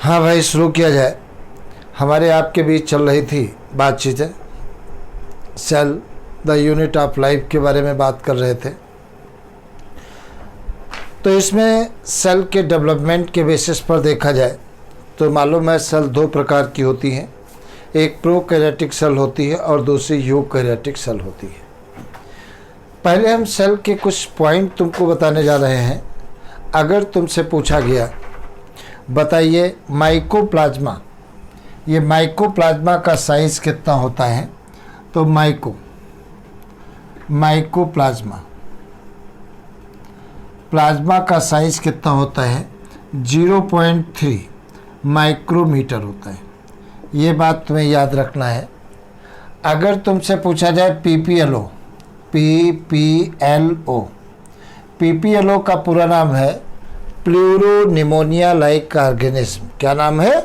हाँ भाई, शुरू किया जाए। हमारे आपके बीच चल रही थी बातचीतें, cell the unit of life के बारे में बात कर रहे थे। तो इसमें सेल के डेवलपमेंट के बेसिस पर देखा जाए तो मालूम है सेल दो प्रकार की होती हैं। एक प्रोकैरियोटिक सेल होती है और दूसरी यूकैरियोटिक सेल होती है। पहले हम सेल के कुछ पॉइंट तुमको बताने जा रहे हैं। अगर तुमसे पूछा गया बताइए माइकोप्लाज्मा, ये माइकोप्लाज्मा का साइज कितना होता है, तो प्लाज्मा का साइज कितना होता है, 0.3 माइक्रोमीटर होता है। ये बात तुम्हें याद रखना है। अगर तुमसे पूछा जाए पीपीएलओ का पूरा नाम है प्लूरोनिमोनिया लाइक ऑर्गेनिज्म। क्या नाम है?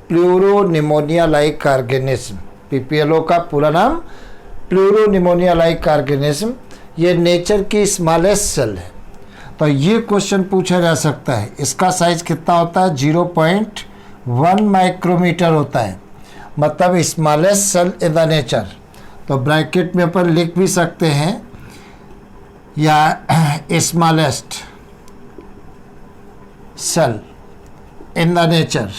Pleuropneumonia like organism. पीपीएलओ का पूरा नाम प्लूरोनिमोनिया लाइक ऑर्गेनिज्म। ये नेचर की स्मॉलेस्ट सेल है। तो ये क्वेश्चन पूछा जा सकता है, इसका साइज कितना होता है, 0.1 माइक्रोमीटर होता है, मतलब smallest cell in the nature. तो ब्रैकेट में अपन लिख भी सकते हैं या smallest cell in the nature.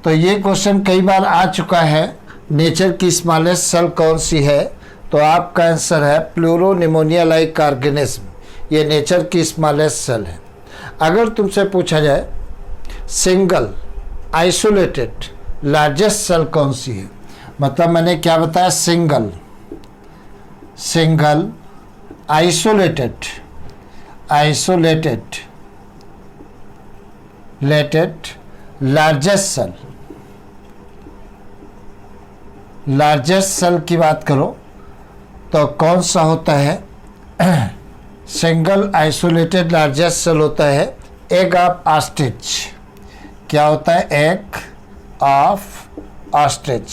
तो ये क्वेश्चन कई बार आ चुका है, नेचर की स्मॉलेस्ट सेल कौन सी है, तो आपका आंसर है प्लूरोनिमोनिया लाइक ऑर्गेनिज्म। ये नेचर की स्मॉलेस्ट सेल है। अगर तुमसे पूछा जाए सिंगल आइसोलेटेड लार्जेस्ट सेल कौन सी है, मतलब मैंने क्या बताया, सिंगल आइसोलेटेड लार्जेस्ट सेल की बात करो तो कौन सा होता है, सिंगल आइसोलेटेड लार्जेस्ट सेल होता है एग ऑफ ऑस्ट्रिच। क्या होता है? Egg of ostrich.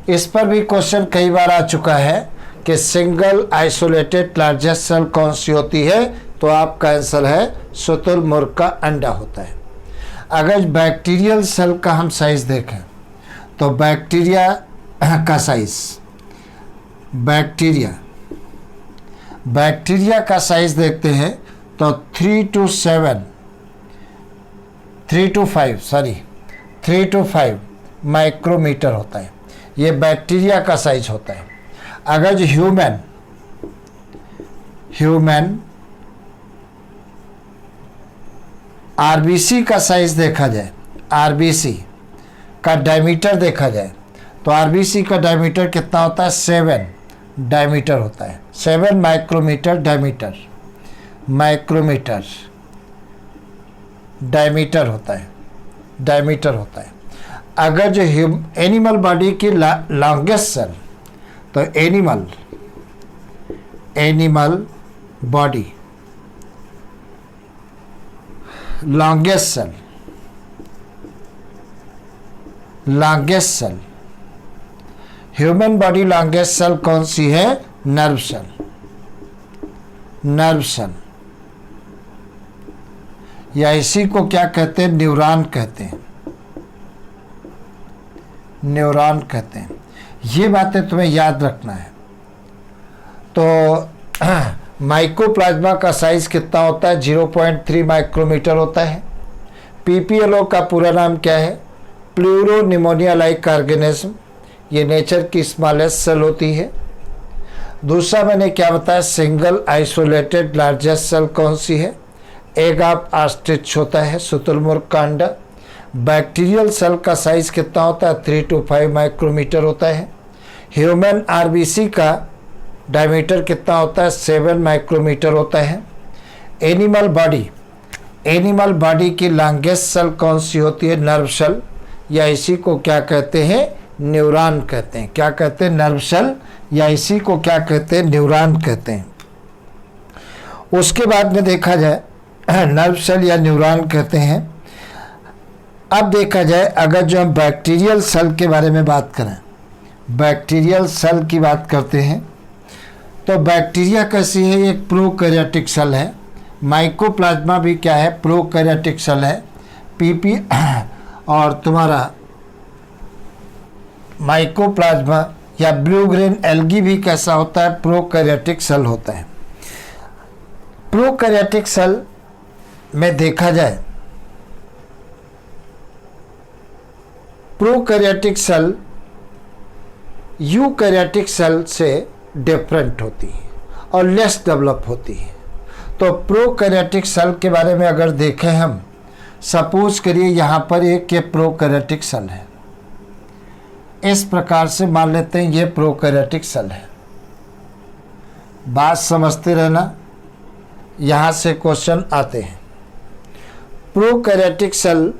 इस पर भी क्वेश्चन कई बार आ चुका है कि सिंगल आइसोलेटेड लार्जेस्ट सेल कौन सी होती है, तो आपका आंसर है शुतुरमुर्ग का अंडा होता है। अगर बैक्टीरियल सेल का हम साइज देखें तो बैक्टीरिया का साइज, बैक्टीरिया का साइज देखते हैं तो 3 to 5 माइक्रोमीटर होता है। ये बैक्टीरिया का साइज होता है। अगर जो ह्यूमन आरबीसी का साइज देखा जाए, आरबीसी का डायमीटर देखा जाए तो आरबीसी का डायमीटर कितना होता है, 7 डायमीटर होता है। 7 माइक्रोमीटर डायमीटर होता है। अगर जो एनिमल बॉडी की लॉन्गेस्ट सेल, तो animal body longest cell, human body longest cell कौन सी है, नर्व सेल, या इसी को क्या कहते हैं, न्यूरॉन कहते हैं। ये बातें तुम्हें याद रखना है। तो माइकोप्लाज्मा का साइज कितना होता है, 0.3 माइक्रोमीटर होता है। पीपीएलओ का पूरा नाम क्या है, प्लूरोनिमोनिया लाइक ऑर्गेनिज्म। ये नेचर की स्मॉलेस्ट सेल होती है। दूसरा मैंने क्या बताया, सिंगल आइसोलेटेड लार्जेस्ट सेल कौन सी है, एग ऑफ ऑस्ट्रिच होता है, शुतुरमुर्ग का अंडा। बैक्टीरियल सेल का साइज कितना होता है, 3 to 5 माइक्रोमीटर होता है। ह्यूमन आरबीसी का डायमीटर कितना होता है, 7 माइक्रोमीटर होता है। एनिमल बॉडी की लॉन्गेस्ट सेल कौन सी होती है, नर्व सेल, या इसी को क्या कहते हैं, न्यूरॉन कहते हैं। क्या कहते हैं, नर्व सेल, या इसी को क्या कहते हैं, न्यूरॉन कहते हैं। उसके बाद में देखा जाए नर्व सेल या न्यूरॉन कहते हैं। अब देखा जाए अगर जो हम बैक्टीरियल सेल के बारे में बात करें, बैक्टीरियल सेल की बात करते हैं तो बैक्टीरिया कैसी है, एक प्रोकैरियोटिक सेल है। माइकोप्लाज्मा भी क्या है, प्रोकैरियोटिक सेल है। पीपी और तुम्हारा माइकोप्लाज्मा या ब्लू ग्रेन एल्गी भी कैसा होता है, प्रोकैरियोटिक सेल होता है। प्रोकैरियोटिक सेल में देखा जाए, प्रोकैरियोटिक सेल यूकैरियोटिक सेल से डिफरेंट होती है और लेस डेवलप होती है। तो प्रोकैरियोटिक सेल के बारे में अगर देखें हम, सपोज करिए यहाँ पर एक ये प्रोकैरियोटिक सेल है, इस प्रकार से मान लेते हैं ये प्रोकैरियोटिक सेल है। बात समझते रहना, यहाँ से क्वेश्चन आते हैं। प्रोकैरियोटिक सेल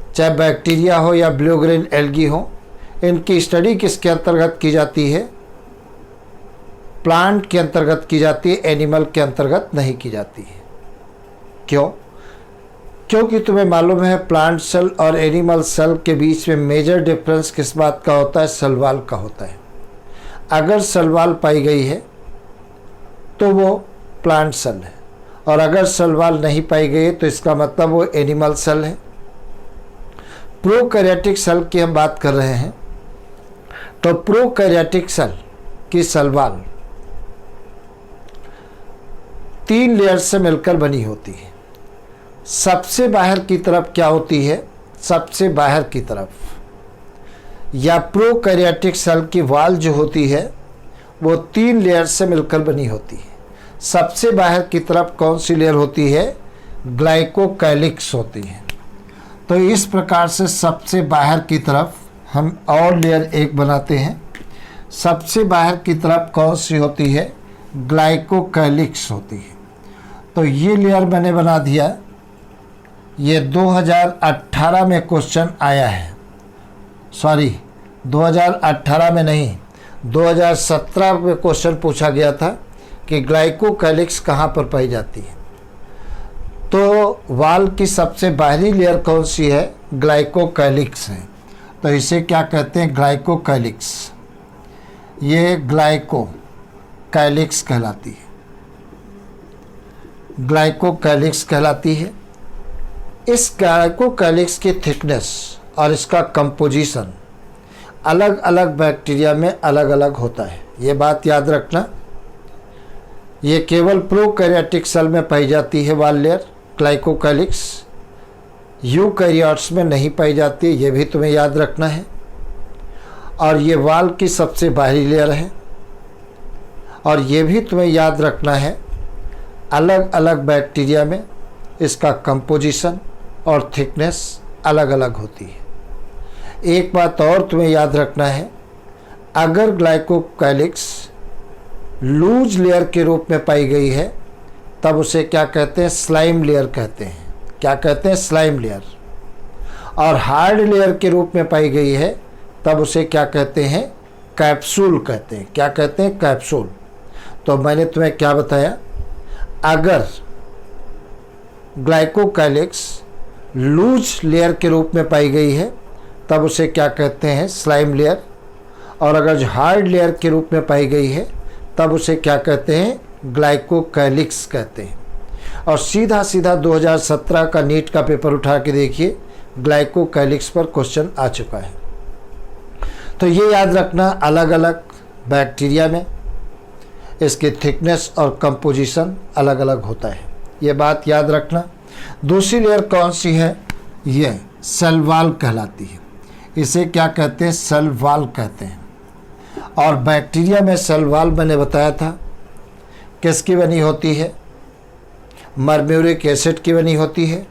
चाहे बैक्टीरिया हो या ब्लू ग्रेन एल्गी हो, इनकी स्टडी किसके अंतर्गत की जाती है, प्लांट के अंतर्गत की जाती है, एनिमल के अंतर्गत नहीं की जाती है। क्यों? क्योंकि तुम्हें मालूम है प्लांट सेल और एनिमल सेल के बीच में मेजर डिफरेंस किस बात का होता है, सेल वॉल का होता है। अगर सेल वॉल पाई गई है तो वो प्लांट सेल है, और अगर सेल वॉल नहीं पाई गई है तो इसका मतलब वो एनिमल सेल है। प्रोकैरियोटिक सेल की हम बात कर रहे हैं, तो प्रोकैरियोटिक सेल की सेल वॉल 3 लेयर से मिलकर बनी होती है। सबसे बाहर की तरफ क्या होती है, सबसे बाहर की तरफ या प्रोकैरियोटिक सेल की वॉल जो होती है वो 3 लेयर से मिलकर बनी होती है। सबसे बाहर की तरफ कौन सी लेयर होती है, ग्लाइकोकैलिक्स होती है। तो इस प्रकार से सबसे बाहर की तरफ हम और लेयर एक बनाते हैं। सबसे बाहर की तरफ कौन सी होती है, ग्लाइकोकैलिक्स होती है। तो ये लेयर मैंने बना दिया। ये 2018 में क्वेश्चन आया है, सॉरी 2018 में नहीं, 2017 में क्वेश्चन पूछा गया था कि ग्लाइकोकैलिक्स कहाँ पर पाई जाती है। तो वाल की सबसे बाहरी लेयर कौन सी है, ग्लाइकोकैलिक्स है। तो इसे क्या कहते हैं, ग्लाइकोकैलिक्स। ये ग्लाइकोकैलिक्स कहलाती है, ग्लाइकोकैलिक्स कहलाती है। इस ग्लाइकोकैलिक्स की थिकनेस और इसका कंपोजिशन अलग अलग बैक्टीरिया में अलग अलग होता है। ये बात याद रखना। ये केवल प्रोकैरियोटिक सेल में पाई जाती है वाल लेयर ग्लाइकोकैलिक्स, यूकैरियोट्स में नहीं पाई जाती, ये भी तुम्हें याद रखना है। और ये वाल की सबसे बाहरी लेयर है, और ये भी तुम्हें याद रखना है अलग अलग बैक्टीरिया में इसका कंपोजिशन और थिकनेस अलग अलग होती है। एक बात और तुम्हें याद रखना है, अगर ग्लाइकोकैलिक्स लूज लेयर के रूप में पाई गई है तब उसे क्या कहते हैं, स्लाइम लेयर कहते हैं। क्या कहते हैं, स्लाइम लेयर। और हार्ड लेयर के रूप में पाई गई है तब उसे क्या कहते हैं, कैप्सूल कहते हैं। क्या कहते हैं, कैप्सूल। तो मैंने तुम्हें क्या बताया, अगर ग्लाइकोकैलिक्स लूज लेयर के रूप में पाई गई है तब उसे क्या कहते हैं, स्लाइम लेयर। और अगर हार्ड लेयर के रूप में पाई गई है तब उसे क्या कहते हैं, ग्लाइकोकैलिक्स कहते हैं। और सीधा सीधा 2017 का नीट का पेपर उठा के देखिए, ग्लाइकोकैलिक्स पर क्वेश्चन आ चुका है। तो ये याद रखना, अलग अलग बैक्टीरिया में इसकी थिकनेस और कंपोजिशन अलग अलग होता है, ये बात याद रखना। दूसरी लेयर कौन सी है, ये सेल वॉल कहलाती है। इसे क्या कहते हैं, सेल वॉल कहते हैं। और बैक्टीरिया में सेल वॉल मैंने बताया था किसकी बनी होती है, मर्म्यूरिक एसिड की बनी होती है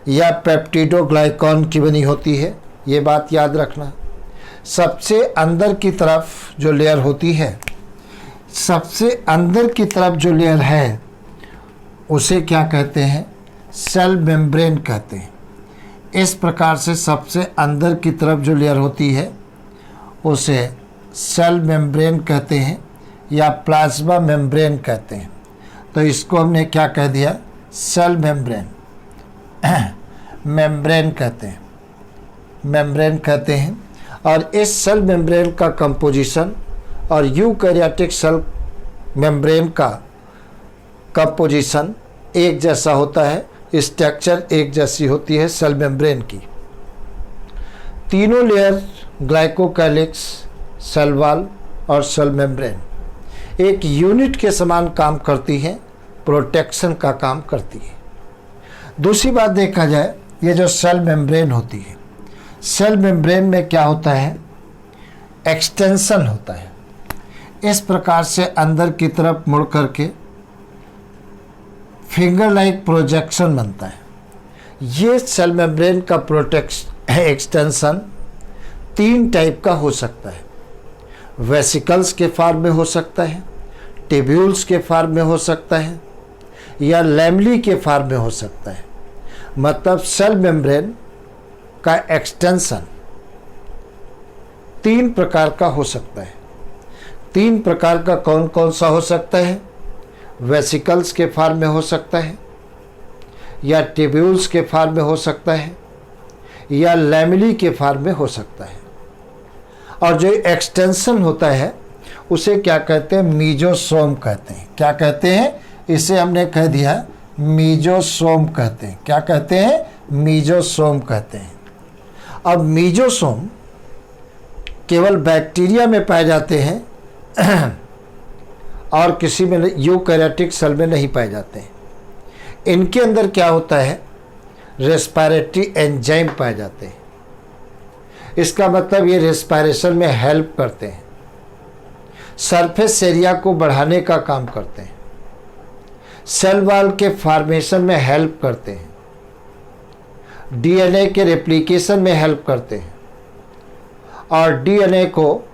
या पेप्टिडोग्लाइकॉन की बनी होती है, ये बात याद रखना। सबसे अंदर की तरफ जो लेयर होती है, सबसे अंदर की तरफ जो लेयर है उसे क्या कहते हैं, सेल मेम्ब्रेन कहते हैं। इस प्रकार से सबसे अंदर की तरफ जो लेयर होती है उसे सेल मेम्ब्रेन कहते हैं या प्लाज्मा मेम्ब्रेन कहते हैं। तो इसको हमने क्या कह दिया, सेल मेम्ब्रेन, मेम्ब्रेन कहते हैं, मेम्ब्रेन कहते हैं। और इस सेल मेम्ब्रेन का कंपोजिशन और यूकैरियोटिक सेल मेम्ब्रेन का कंपोजिशन एक जैसा होता है, स्ट्रक्चर एक जैसी होती है सेल मेम्ब्रेन की। तीनों लेयर ग्लाइकोकैलिक्स, सेल वॉल और सेल मेम्ब्रेन एक यूनिट के समान काम करती है, प्रोटेक्शन का काम करती है। दूसरी बात देखा जाए, ये जो सेल मेम्ब्रेन होती है, सेल मेम्ब्रेन में क्या होता है, एक्सटेंशन होता है। इस प्रकार से अंदर की तरफ मुड़ करके फिंगर लाइक प्रोजेक्शन बनता है। ये सेल मेम्ब्रेन का एक्सटेंशन तीन टाइप का हो सकता है। वेसिकल्स के फॉर्म में हो सकता है, टिब्यूल्स के फॉर्म में हो सकता है, या लैमली के फॉर्म में हो सकता है। मतलब सेल मेम्ब्रेन का एक्सटेंशन तीन प्रकार का हो सकता है। तीन प्रकार का कौन कौन सा हो सकता है? वेसिकल्स के फॉर्म में हो सकता है, या टिब्यूल्स के फॉर्म में हो सकता है, या लैमेली के फॉर्म में हो सकता है। और जो एक्सटेंशन होता है उसे क्या कहते हैं? मीजोसोम कहते हैं। क्या कहते हैं? इसे हमने कह दिया मीजोसोम कहते हैं। क्या कहते हैं? मीजोसोम कहते हैं। अब मीजोसोम केवल बैक्टीरिया में पाए जाते हैं और किसी में यूकैरियोटिक सेल में नहीं पाए जाते हैं। इनके अंदर क्या होता है? रेस्पिरेटरी एंजाइम पाए जाते हैं। इसका मतलब ये रेस्पिरेशन में हेल्प करते हैं, सरफेस एरिया को बढ़ाने का काम करते हैं, सेल वॉल के फॉर्मेशन में हेल्प करते हैं, डीएनए के रेप्लिकेशन में हेल्प करते हैं, और डीएनए को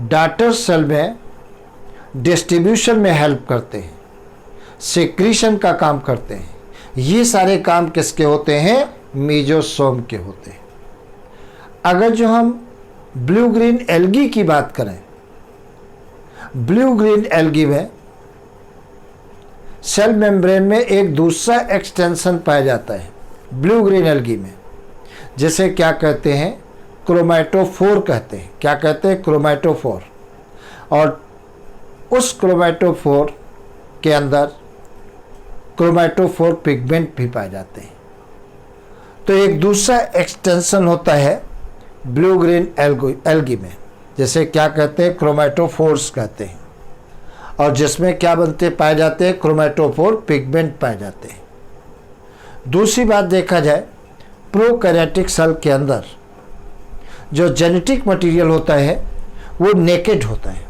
डॉटर सेल में डिस्ट्रीब्यूशन में हेल्प करते हैं, सिक्रीशन का काम करते हैं। ये सारे काम किसके होते हैं? मीजोसोम के होते हैं। अगर जो हम ब्लू ग्रीन एल्गी की बात करें, ब्लू ग्रीन एल्गी में सेल मेम्ब्रेन में एक दूसरा एक्सटेंशन पाया जाता है ब्लू ग्रीन एल्गी में, जिसे क्या कहते हैं? क्रोमैटोफोर कहते हैं। क्या कहते हैं? क्रोमैटोफोर। और उस क्रोमैटोफोर के अंदर क्रोमैटोफोर पिगमेंट भी पाए जाते हैं। तो एक दूसरा एक्सटेंशन होता है ब्लू ग्रीन एल्गी में, जैसे क्या कहते हैं? क्रोमैटोफोर्स कहते हैं। और जिसमें क्या बनते पाए जाते हैं? क्रोमैटोफोर पिगमेंट पाए जाते हैं। दूसरी बात देखा जाए, प्रोकैरियोटिक सेल के अंदर जो जेनेटिक मटेरियल होता है वो नेकेड होता है।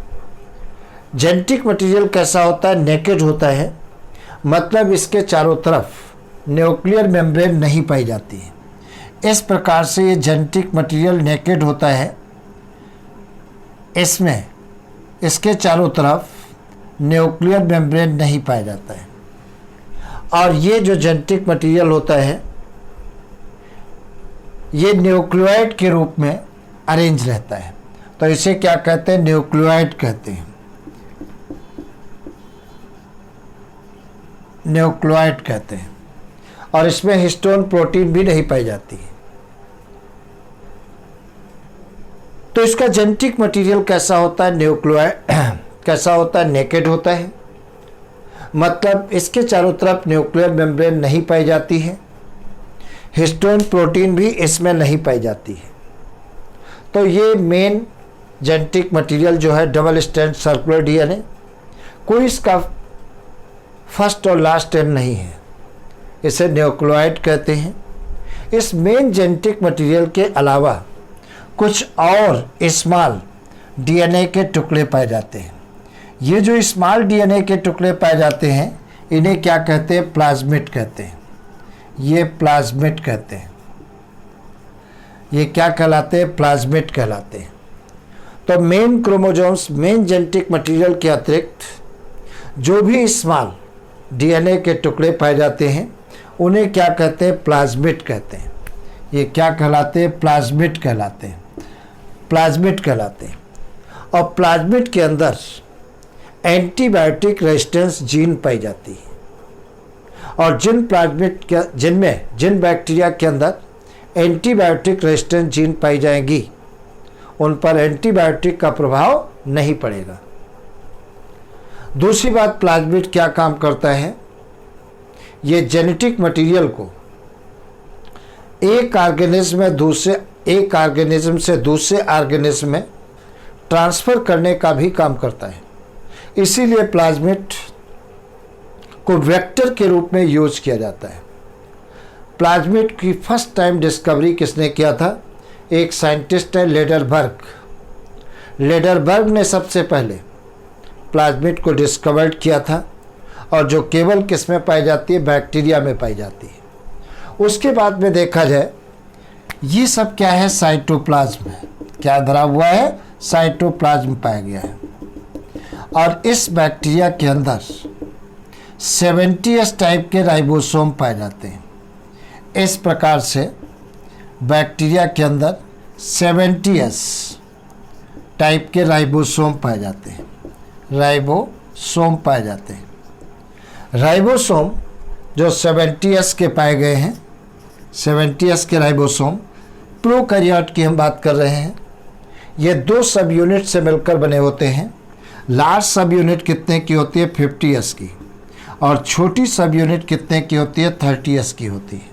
जेनेटिक मटेरियल कैसा होता है? नेकेड होता है। मतलब इसके चारों तरफ न्यूक्लियर मेम्ब्रेन नहीं पाई जाती है। इस प्रकार से ये जेनेटिक मटेरियल नेकेड होता है। इसमें इसके चारों तरफ न्यूक्लियर मेम्ब्रेन नहीं पाया जाता है। और ये जो जेनेटिक मटेरियल होता है ये न्यूक्लियोइड के रूप में अरेंज रहता है। तो इसे क्या कहते हैं? न्यूक्लियोइड कहते हैं। न्यूक्लियोइड कहते हैं। और इसमें हिस्टोन प्रोटीन भी नहीं पाई जाती है। तो इसका जेनेटिक मटेरियल कैसा होता है? न्यूक्लियोइड कैसा होता है? नेकेड होता है। मतलब इसके चारों तरफ न्यूक्लियर मेम्ब्रेन नहीं पाई जाती है, हिस्टोन प्रोटीन भी इसमें नहीं पाई जाती है। तो ये मेन जेनेटिक मटेरियल जो है डबल स्ट्रैंड सर्कुलर डीएनए, कोई इसका फर्स्ट और लास्ट एंड नहीं है, इसे न्यूक्लियोइड कहते हैं। इस मेन जेनेटिक मटेरियल के अलावा कुछ और स्मॉल डीएनए के टुकड़े पाए जाते हैं। ये जो स्मॉल डीएनए के टुकड़े पाए जाते हैं इन्हें क्या कहते हैं? प्लाज्मिड कहते हैं। ये प्लाज्मिड कहते हैं। ये क्या कहलाते हैं? प्लाज्मिड कहलाते हैं। तो main chromosomes, main genetic material के अतिरिक्त जो भी स्मॉल डीएनए के टुकड़े पाए जाते हैं उन्हें क्या कहते हैं? प्लाज्मिड कहते हैं। ये क्या कहलाते हैं? प्लाज्मिड कहलाते हैं। प्लाज्मिड कहलाते हैं। और प्लाज्मिड के अंदर एंटीबायोटिक रेजिस्टेंस जीन पाई जाती है। और जिन बैक्टीरिया के अंदर एंटीबायोटिक रेजिस्टेंस जीन पाई जाएंगी उन पर एंटीबायोटिक का प्रभाव नहीं पड़ेगा। दूसरी बात, प्लाज्मिड क्या काम करता है, ये जेनेटिक मटेरियल को एक ऑर्गेनिज्म से दूसरे ऑर्गेनिज्म में ट्रांसफर करने का भी काम करता है। इसीलिए प्लाज्मिड को वेक्टर के रूप में यूज किया जाता है। प्लाज्मिड की फर्स्ट टाइम डिस्कवरी किसने किया था? एक साइंटिस्ट है लेडरबर्ग। लेडरबर्ग ने सबसे पहले प्लाज्मिड को डिस्कवर्ड किया था, और जो केवल किस में पाई जाती है? बैक्टीरिया में पाई जाती है। उसके बाद में देखा जाए, ये सब क्या है? साइटोप्लाज्म है। क्या धरा हुआ है? साइटोप्लाज्म पाया गया है। और इस बैक्टीरिया के अंदर 70s टाइप के राइबोसोम पाए जाते हैं। इस प्रकार से बैक्टीरिया के अंदर 70s टाइप के राइबोसोम पाए जाते हैं। राइबोसोम पाए जाते हैं। राइबोसोम जो 70s के पाए गए हैं, 70s के राइबोसोम, प्रोकैरियोट की हम बात कर रहे हैं। ये 2 सब यूनिट से मिलकर बने होते हैं। लार्ज सब यूनिट कितने की होती है? 50s की। और छोटी सब यूनिट कितने की होती है? 30s की होती है।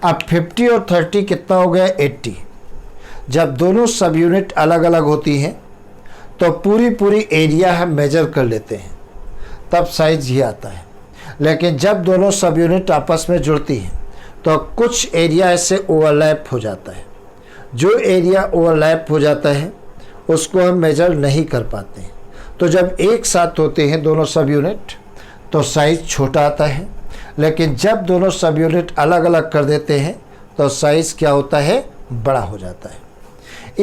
अब 50 और 30 कितना हो गया? 80। जब दोनों सब यूनिट अलग अलग होती हैं तो पूरी एरिया हम मेजर कर लेते हैं, तब साइज ये आता है। लेकिन जब दोनों सब यूनिट आपस में जुड़ती हैं तो कुछ एरिया ऐसे ओवरलैप हो जाता है। जो एरिया ओवरलैप हो जाता है उसको हम मेजर नहीं कर पाते हैं। तो जब एक साथ होते हैं दोनों सब यूनिट तो साइज छोटा आता है, लेकिन जब दोनों सब यूनिट अलग अलग कर देते हैं तो साइज क्या होता है? बड़ा हो जाता है।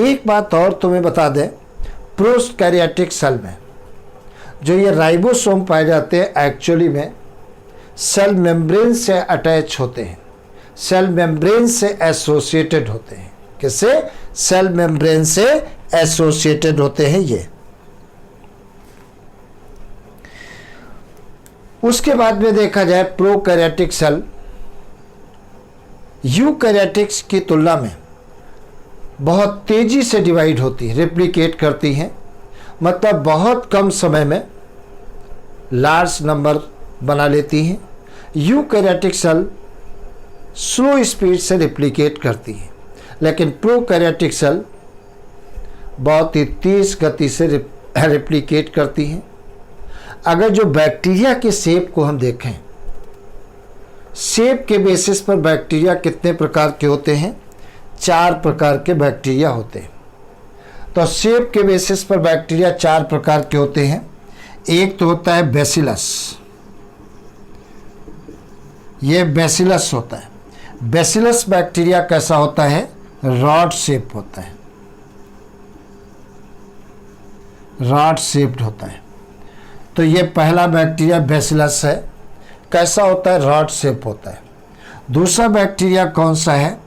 एक बात और तुम्हें बता दें, प्रोकैरियोटिक सेल में जो ये राइबोसोम पाए जाते हैं, एक्चुअली में सेल मेम्ब्रेन से अटैच होते हैं, सेल मेम्ब्रेन से एसोसिएटेड होते हैं। किससे? सेल मेम्ब्रेन से एसोसिएटेड होते हैं ये। उसके बाद में देखा जाए, प्रोकैरियोटिक सेल यूकैरियोटिक्स की तुलना में बहुत तेजी से डिवाइड होती है, रेप्लिकेट करती हैं। मतलब बहुत कम समय में लार्ज नंबर बना लेती हैं। यूकैरियोटिक सेल स्लो स्पीड से रेप्लिकेट करती है, लेकिन प्रोकैरियोटिक सेल बहुत ही तेज गति से रेप्लिकेट करती हैं। अगर जो बैक्टीरिया के शेप को हम देखें, शेप के बेसिस पर बैक्टीरिया कितने प्रकार के होते हैं? 4 प्रकार के बैक्टीरिया होते हैं। तो शेप के बेसिस पर बैक्टीरिया 4 प्रकार के होते हैं। एक तो होता है बैसिलस, ये बैसिलस होता है। बैसिलस बैक्टीरिया कैसा होता है? रॉड शेप होता है, रॉड शेप्ड होता है। तो ये पहला बैक्टीरिया बैसिलस है, कैसा होता है? रॉड शेप होता है। दूसरा बैक्टीरिया कौन सा है?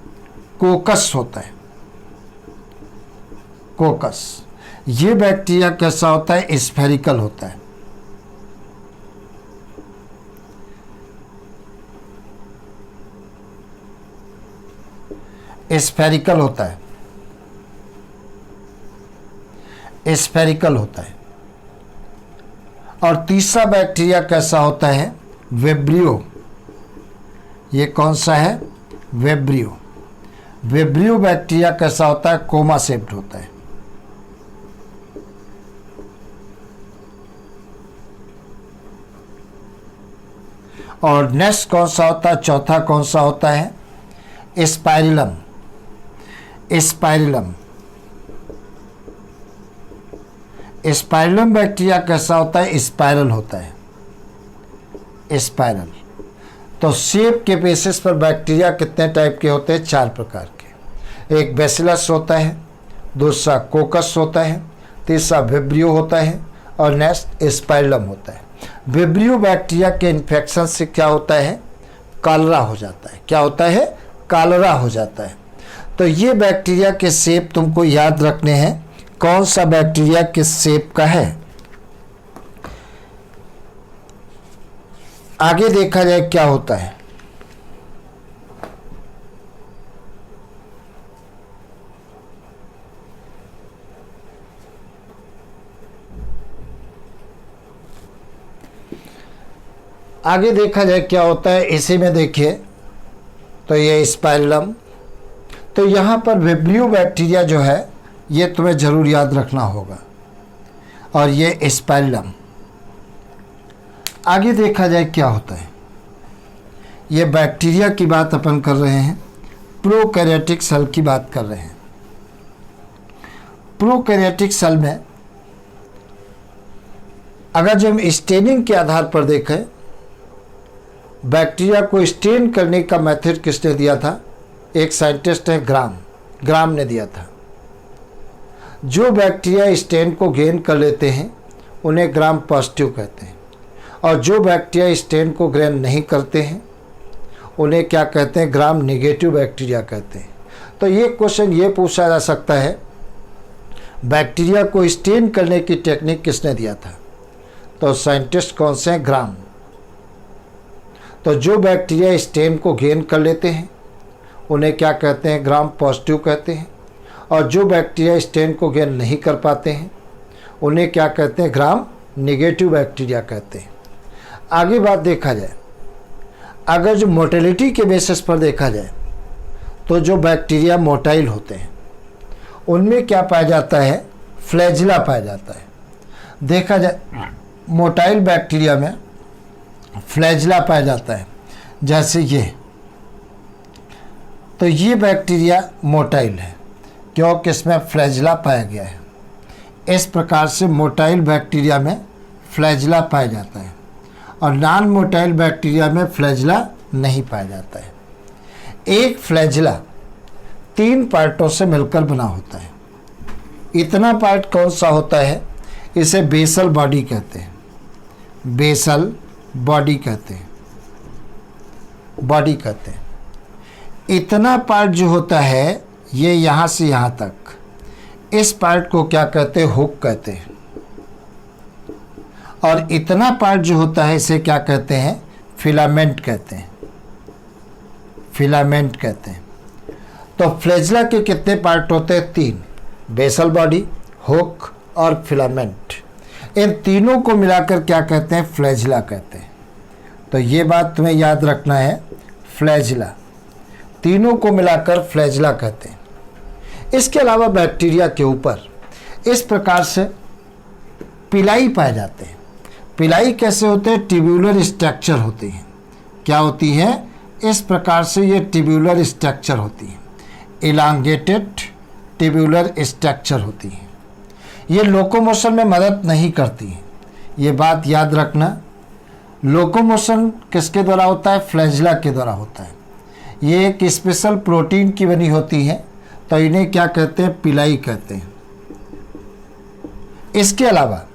कोकस होता है, कोकस। ये बैक्टीरिया कैसा होता है? स्फेरिकल होता है। स्फेरिकल होता है, स्फेरिकल होता है। और तीसरा बैक्टीरिया कैसा होता है? वेब्रियो। ये कौन सा है? वेब्रियो। वेब्रियो बैक्टीरिया कैसा होता है? कोमा शेप्ड होता है। और नेक्स्ट कौन सा होता है? चौथा कौन सा होता है? स्पाइरलम। स्पाइरलम, स्पाइरलम बैक्टीरिया कैसा होता है? स्पाइरल होता है, स्पाइरल। तो शेप के बेसिस पर बैक्टीरिया कितने टाइप के होते हैं? 4 प्रकार के। एक बैसिलस होता है, दूसरा कोकस होता है, तीसरा विब्रियो होता है, और नेक्स्ट स्पाइरलम होता है। विब्रियो बैक्टीरिया के इन्फेक्शन से क्या होता है? कॉलरा हो जाता है। क्या होता है? कॉलरा हो जाता है। तो ये बैक्टीरिया के शेप तुमको याद रखने हैं। कौन सा बैक्टीरिया किस शेप का है? आगे देखा जाए क्या होता है। आगे देखा जाए क्या होता है इसी में, देखिए तो ये स्पाइरलम, तो यहाँ पर विब्रियो बैक्टीरिया जो है ये तुम्हें ज़रूर याद रखना होगा, और ये स्पाइरलम। आगे देखा जाए क्या होता है, ये बैक्टीरिया की बात अपन कर रहे हैं, प्रोकैरियोटिक सेल की बात कर रहे हैं। प्रोकैरियोटिक सेल में अगर जब हम स्टेनिंग के आधार पर देखें, बैक्टीरिया को स्टेन करने का मेथड किसने दिया था? एक साइंटिस्ट है ग्राम ने दिया था। जो बैक्टीरिया स्टेन को गेन कर लेते हैं उन्हें ग्राम पॉजिटिव कहते हैं, और जो बैक्टीरिया स्टेन को गेन नहीं करते हैं उन्हें क्या कहते हैं? ग्राम नेगेटिव बैक्टीरिया कहते हैं। तो ये क्वेश्चन ये पूछा जा सकता है, बैक्टीरिया को स्टेन करने की टेक्निक किसने दिया था? तो साइंटिस्ट कौन से हैं? ग्राम। तो जो बैक्टीरिया स्टेन को गेन कर लेते हैं उन्हें क्या कहते हैं? ग्राम पॉजिटिव कहते हैं, और जो बैक्टीरिया स्टेन को गेन नहीं कर पाते हैं उन्हें क्या कहते हैं? ग्राम नेगेटिव बैक्टीरिया कहते हैं। आगे बात देखा जाए, अगर जो मोटेलिटी के बेसिस पर देखा जाए तो जो बैक्टीरिया मोटाइल होते हैं उनमें क्या पाया जाता है? फ्लैजिला पाया जाता है। देखा जाए मोटाइल बैक्टीरिया में फ्लैजिला पाया जाता है, जैसे ये, तो ये बैक्टीरिया मोटाइल है क्योंकि इसमें फ्लैजिला पाया गया है। इस प्रकार से मोटाइल बैक्टीरिया में फ्लैजिला पाया जाता है, और नॉन मोटाइल बैक्टीरिया में फ्लैजिला नहीं पाया जाता है। एक फ्लैजिला 3 पार्टों से मिलकर बना होता है। इतना पार्ट कौन सा होता है? इसे बेसल बॉडी कहते हैं, बेसल बॉडी कहते हैं, बॉडी कहते हैं। इतना पार्ट जो होता है ये यहाँ से यहाँ तक, इस पार्ट को क्या कहते हैं? हुक कहते हैं। और इतना पार्ट जो होता है इसे क्या कहते हैं? फिलामेंट कहते हैं, फिलामेंट कहते हैं। तो फ्लैजिला के कितने पार्ट होते हैं? 3, बेसल बॉडी, हुक और फिलामेंट। इन तीनों को मिलाकर क्या कहते हैं? फ्लैजिला कहते हैं। तो ये बात तुम्हें याद रखना है, फ्लैजिला, तीनों को मिलाकर फ्लैजिला कहते हैं। इसके अलावा बैक्टीरिया के ऊपर इस प्रकार से पिलाई पाए जाते हैं। पिलाई कैसे होते हैं? ट्यूब्यूलर स्ट्रक्चर होती हैं। क्या होती है? इस प्रकार से ये ट्यूब्यूलर स्ट्रक्चर होती है, इलांगेटेड ट्यूब्यूलर स्ट्रक्चर होती है। ये लोकोमोशन में मदद नहीं करती है, ये बात याद रखना। लोकोमोशन किसके द्वारा होता है? फ्लैजिला के द्वारा होता है। ये एक स्पेशल प्रोटीन की बनी होती है, तो इन्हें क्या कहते हैं? पिलाई कहते हैं। इसके अलावा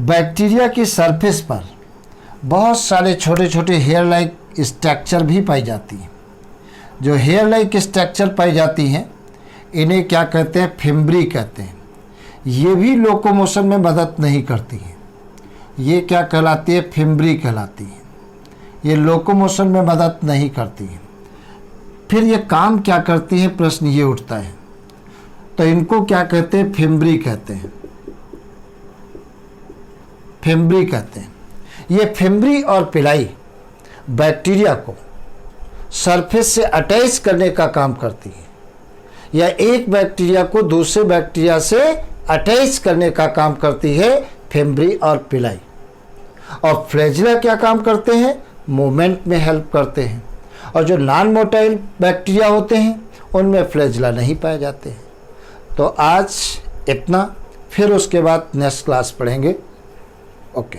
बैक्टीरिया की सरफेस पर बहुत सारे छोटे छोटे हेयर लाइक स्ट्रक्चर भी पाई जाती हैं। जो हेयर लाइक स्ट्रक्चर पाई जाती हैं इन्हें क्या कहते हैं? फिम्ब्री कहते हैं। ये भी लोकोमोशन में मदद नहीं करती हैं। ये क्या कहलाती है? फिम्ब्री कहलाती है। ये लोकोमोशन में मदद नहीं करती है। फिर ये काम क्या करती है? प्रश्न ये उठता है। तो इनको क्या कहते हैं? फिम्ब्री कहते हैं, फिम्ब्री कहते हैं। ये फिम्ब्री और पिलाई बैक्टीरिया को सरफेस से अटैच करने का काम करती है, या एक बैक्टीरिया को दूसरे बैक्टीरिया से अटैच करने का काम करती है फिम्ब्री और पिलाई। और फ्लैजिला क्या काम करते हैं? मूवमेंट में हेल्प करते हैं। और जो नॉन मोटाइल बैक्टीरिया होते हैं उनमें फ्लैजिला नहीं पाए जाते हैं। तो आज इतना, फिर उसके बाद नेक्स्ट क्लास पढ़ेंगे। ओके।